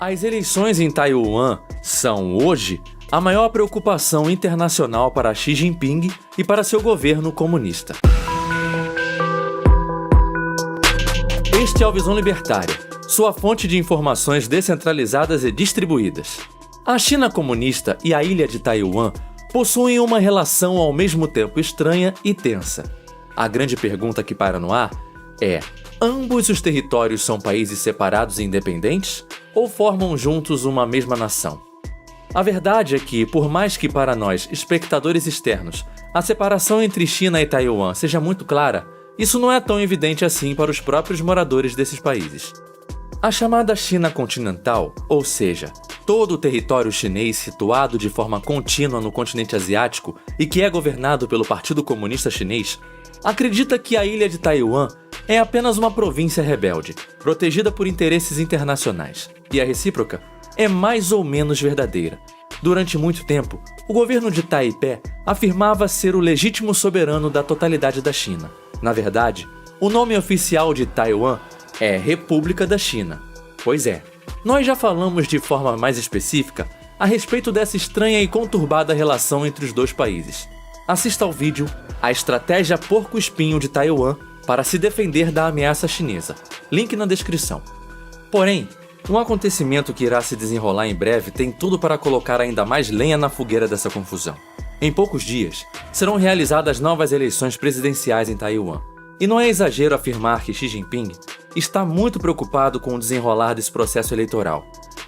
As eleições em Taiwan são, hoje, a maior preocupação internacional para Xi Jinping e para seu governo comunista. Este é o Visão Libertária, sua fonte de informações descentralizadas e distribuídas. A China comunista e a ilha de Taiwan possuem uma relação ao mesmo tempo estranha e tensa. A grande pergunta que paira no ar é: ambos os territórios são países separados e independentes ou formam juntos uma mesma nação? A verdade é que, por mais que para nós, espectadores externos, a separação entre China e Taiwan seja muito clara, isso não é tão evidente assim para os próprios moradores desses países. A chamada China continental, ou seja, todo o território chinês situado de forma contínua no continente asiático e que é governado pelo Partido Comunista Chinês, acredita que a ilha de Taiwan é apenas uma província rebelde, protegida por interesses internacionais. E a recíproca é mais ou menos verdadeira. Durante muito tempo, o governo de Taipei afirmava ser o legítimo soberano da totalidade da China. Na verdade, o nome oficial de Taiwan é República da China. Pois é, nós já falamos de forma mais específica a respeito dessa estranha e conturbada relação entre os dois países. Assista ao vídeo A Estratégia Porco-Espinho de Taiwan para se defender da ameaça chinesa. Link na descrição. Porém, um acontecimento que irá se desenrolar em breve tem tudo para colocar ainda mais lenha na fogueira dessa confusão. Em poucos dias, serão realizadas novas eleições presidenciais em Taiwan. E não é exagero afirmar que Xi Jinping está muito preocupado com o desenrolar desse processo eleitoral.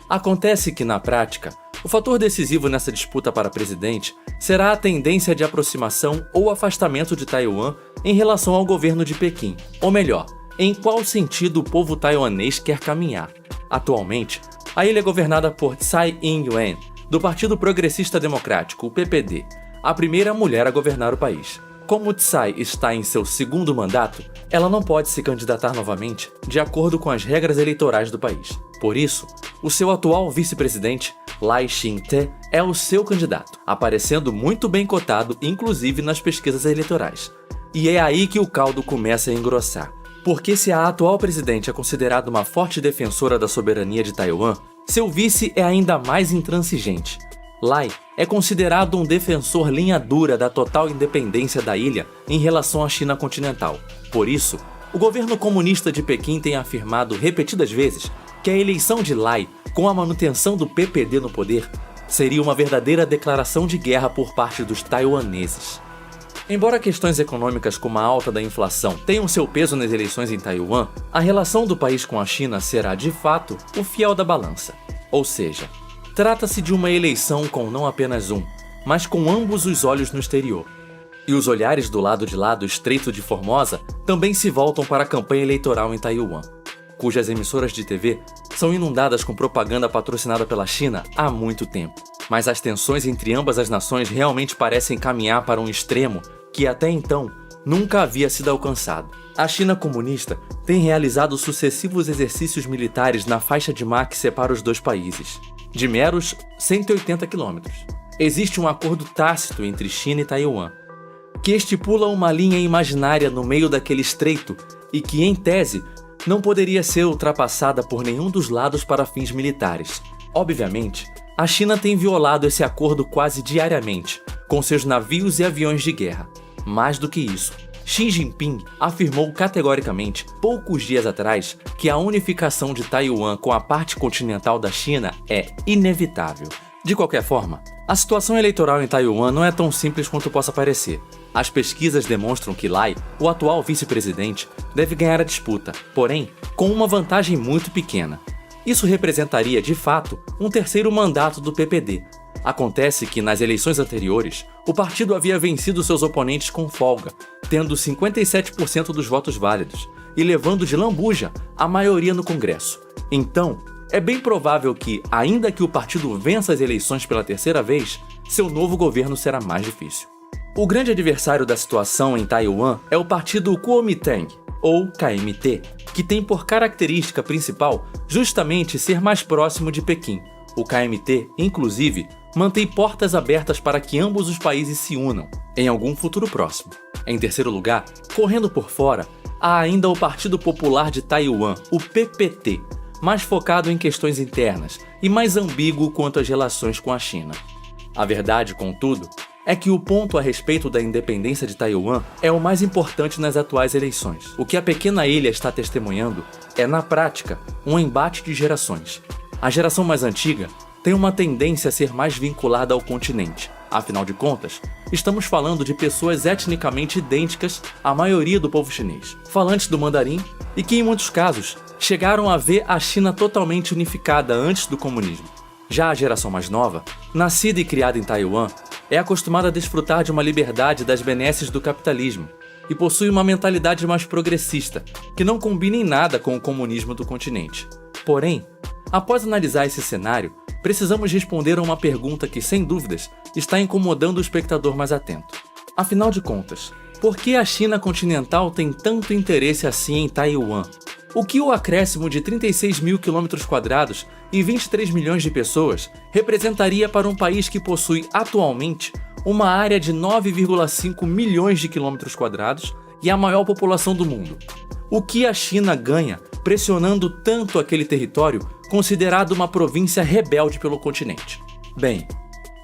Acontece que, na prática, o fator decisivo nessa disputa para presidente será a tendência de aproximação ou afastamento de Taiwan em relação ao governo de Pequim, ou melhor, em qual sentido o povo taiwanês quer caminhar. Atualmente, a ilha é governada por Tsai Ing-wen, do Partido Progressista Democrático, o PPD, a primeira mulher a governar o país. Como Tsai está em seu segundo mandato, ela não pode se candidatar novamente de acordo com as regras eleitorais do país. Por isso, o seu atual vice-presidente, Lai Ching-te, é o seu candidato, aparecendo muito bem cotado, inclusive nas pesquisas eleitorais. E é aí que o caldo começa a engrossar. Porque se a atual presidente é considerada uma forte defensora da soberania de Taiwan, seu vice é ainda mais intransigente. Lai é considerado um defensor linha dura da total independência da ilha em relação à China continental. Por isso, o governo comunista de Pequim tem afirmado repetidas vezes que a eleição de Lai, com a manutenção do PPD no poder, seria uma verdadeira declaração de guerra por parte dos taiwaneses. Embora questões econômicas como a alta da inflação tenham seu peso nas eleições em Taiwan, a relação do país com a China será, de fato, o fiel da balança. Ou seja, trata-se de uma eleição com não apenas um, mas com ambos os olhos no exterior. E os olhares do lado de lá do Estreito de Formosa também se voltam para a campanha eleitoral em Taiwan, cujas emissoras de TV são inundadas com propaganda patrocinada pela China há muito tempo. Mas as tensões entre ambas as nações realmente parecem caminhar para um extremo que até então nunca havia sido alcançado. A China comunista tem realizado sucessivos exercícios militares na faixa de mar que separa os dois países, de meros 180 quilômetros. Existe um acordo tácito entre China e Taiwan, que estipula uma linha imaginária no meio daquele estreito e que, em tese, não poderia ser ultrapassada por nenhum dos lados para fins militares. Obviamente, a China tem violado esse acordo quase diariamente, com seus navios e aviões de guerra. Mais do que isso, Xi Jinping afirmou categoricamente, poucos dias atrás, que a unificação de Taiwan com a parte continental da China é inevitável. De qualquer forma, a situação eleitoral em Taiwan não é tão simples quanto possa parecer. As pesquisas demonstram que Lai, o atual vice-presidente, deve ganhar a disputa, porém, com uma vantagem muito pequena. Isso representaria, de fato, um terceiro mandato do PPD. Acontece que, nas eleições anteriores, o partido havia vencido seus oponentes com folga, tendo 57% dos votos válidos e levando de lambuja a maioria no Congresso. Então, é bem provável que, ainda que o partido vença as eleições pela terceira vez, seu novo governo será mais difícil. O grande adversário da situação em Taiwan é o partido Kuomintang, ou KMT, que tem por característica principal justamente ser mais próximo de Pequim. O KMT, inclusive, mantém portas abertas para que ambos os países se unam, em algum futuro próximo. Em terceiro lugar, correndo por fora, há ainda o Partido Popular de Taiwan, o PPT, mais focado em questões internas e mais ambíguo quanto às relações com a China. A verdade, contudo, é que o ponto a respeito da independência de Taiwan é o mais importante nas atuais eleições. O que a pequena ilha está testemunhando é, na prática, um embate de gerações. A geração mais antiga tem uma tendência a ser mais vinculada ao continente. Afinal de contas, estamos falando de pessoas etnicamente idênticas à maioria do povo chinês, falantes do mandarim e que, em muitos casos, chegaram a ver a China totalmente unificada antes do comunismo. Já a geração mais nova, nascida e criada em Taiwan, é acostumada a desfrutar de uma liberdade das benesses do capitalismo e possui uma mentalidade mais progressista, que não combina em nada com o comunismo do continente. Porém, após analisar esse cenário, precisamos responder a uma pergunta que, sem dúvidas, está incomodando o espectador mais atento. Afinal de contas, por que a China continental tem tanto interesse assim em Taiwan? O que o acréscimo de 36 mil km² e 23 milhões de pessoas representaria para um país que possui atualmente uma área de 9,5 milhões de km² e a maior população do mundo? O que a China ganha pressionando tanto aquele território considerado uma província rebelde pelo continente? Bem,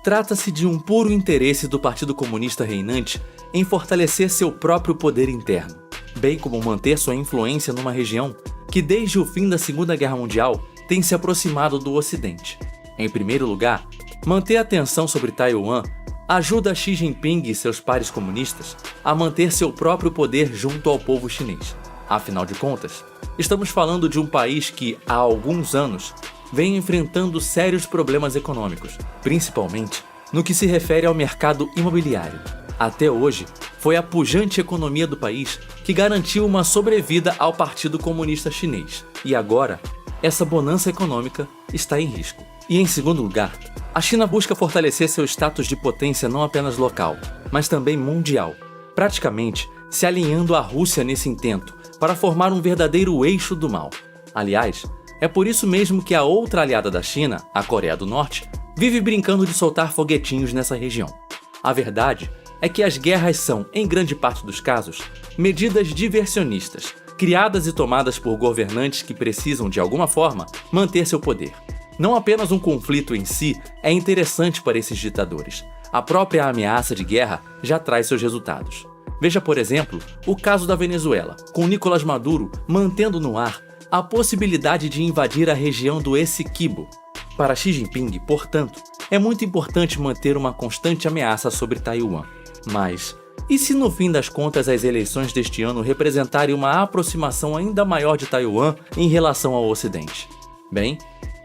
trata-se de um puro interesse do Partido Comunista reinante em fortalecer seu próprio poder interno, bem como manter sua influência numa região que desde o fim da Segunda Guerra Mundial tem se aproximado do Ocidente. Em primeiro lugar, manter a atenção sobre Taiwan ajuda Xi Jinping e seus pares comunistas a manter seu próprio poder junto ao povo chinês. Afinal de contas, estamos falando de um país que, há alguns anos, vem enfrentando sérios problemas econômicos, principalmente no que se refere ao mercado imobiliário. Até hoje, foi a pujante economia do país que garantiu uma sobrevida ao Partido Comunista Chinês. E agora, essa bonança econômica está em risco. E em segundo lugar, a China busca fortalecer seu status de potência não apenas local, mas também mundial, praticamente se alinhando à Rússia nesse intento para formar um verdadeiro eixo do mal. Aliás, é por isso mesmo que a outra aliada da China, a Coreia do Norte, vive brincando de soltar foguetinhos nessa região. A verdade é que as guerras são, em grande parte dos casos, medidas diversionistas, criadas e tomadas por governantes que precisam, de alguma forma, manter seu poder. Não apenas um conflito em si é interessante para esses ditadores. A própria ameaça de guerra já traz seus resultados. Veja, por exemplo, o caso da Venezuela, com Nicolás Maduro mantendo no ar a possibilidade de invadir a região do Essequibo. Para Xi Jinping, portanto, é muito importante manter uma constante ameaça sobre Taiwan. Mas, e se no fim das contas as eleições deste ano representarem uma aproximação ainda maior de Taiwan em relação ao Ocidente? Bem,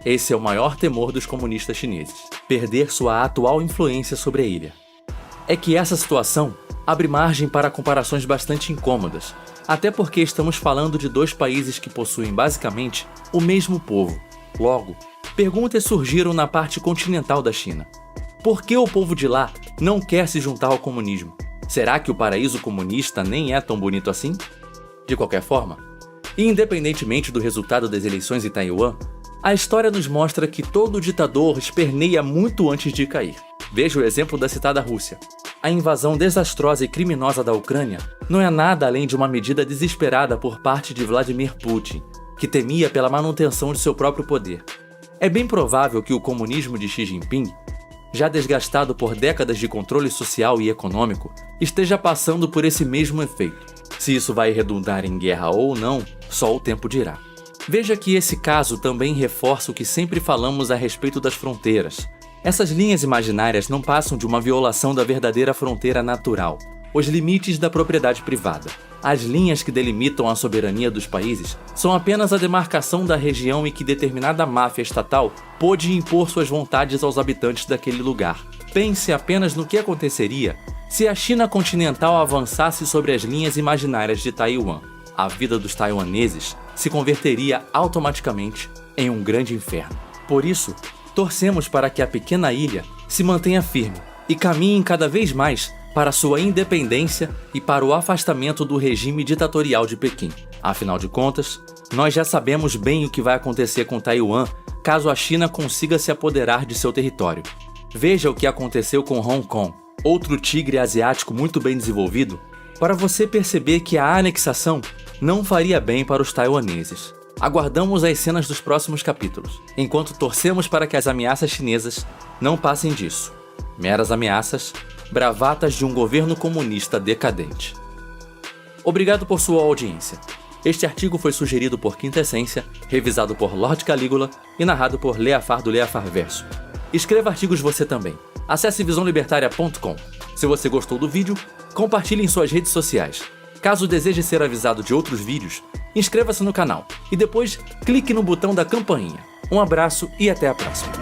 esse é o maior temor dos comunistas chineses, perder sua atual influência sobre a ilha. É que essa situação abre margem para comparações bastante incômodas, até porque estamos falando de dois países que possuem basicamente o mesmo povo. Logo, perguntas surgiram na parte continental da China. Por que o povo de lá não quer se juntar ao comunismo? Será que o paraíso comunista nem é tão bonito assim? De qualquer forma, e independentemente do resultado das eleições em Taiwan, a história nos mostra que todo ditador esperneia muito antes de cair. Veja o exemplo da citada Rússia. A invasão desastrosa e criminosa da Ucrânia não é nada além de uma medida desesperada por parte de Vladimir Putin, que temia pela manutenção de seu próprio poder. É bem provável que o comunismo de Xi Jinping, já desgastado por décadas de controle social e econômico, esteja passando por esse mesmo efeito. Se isso vai redundar em guerra ou não, só o tempo dirá. Veja que esse caso também reforça o que sempre falamos a respeito das fronteiras. Essas linhas imaginárias não passam de uma violação da verdadeira fronteira natural, os limites da propriedade privada. As linhas que delimitam a soberania dos países são apenas a demarcação da região em que determinada máfia estatal pôde impor suas vontades aos habitantes daquele lugar. Pense apenas no que aconteceria se a China continental avançasse sobre as linhas imaginárias de Taiwan. A vida dos taiwaneses se converteria automaticamente em um grande inferno. Por isso, torcemos para que a pequena ilha se mantenha firme e caminhe cada vez mais para sua independência e para o afastamento do regime ditatorial de Pequim. Afinal de contas, nós já sabemos bem o que vai acontecer com Taiwan caso a China consiga se apoderar de seu território. Veja o que aconteceu com Hong Kong, outro tigre asiático muito bem desenvolvido, para você perceber que a anexação não faria bem para os taiwaneses. Aguardamos as cenas dos próximos capítulos, enquanto torcemos para que as ameaças chinesas não passem disso. Meras ameaças, bravatas de um governo comunista decadente. Obrigado por sua audiência. Este artigo foi sugerido por Quintessência, revisado por Lord Calígula e narrado por Leafar do Leafar Verso. Escreva artigos você também. Acesse visãolibertaria.com. Se você gostou do vídeo, compartilhe em suas redes sociais. Caso deseje ser avisado de outros vídeos, inscreva-se no canal e depois clique no botão da campainha. Um abraço e até a próxima.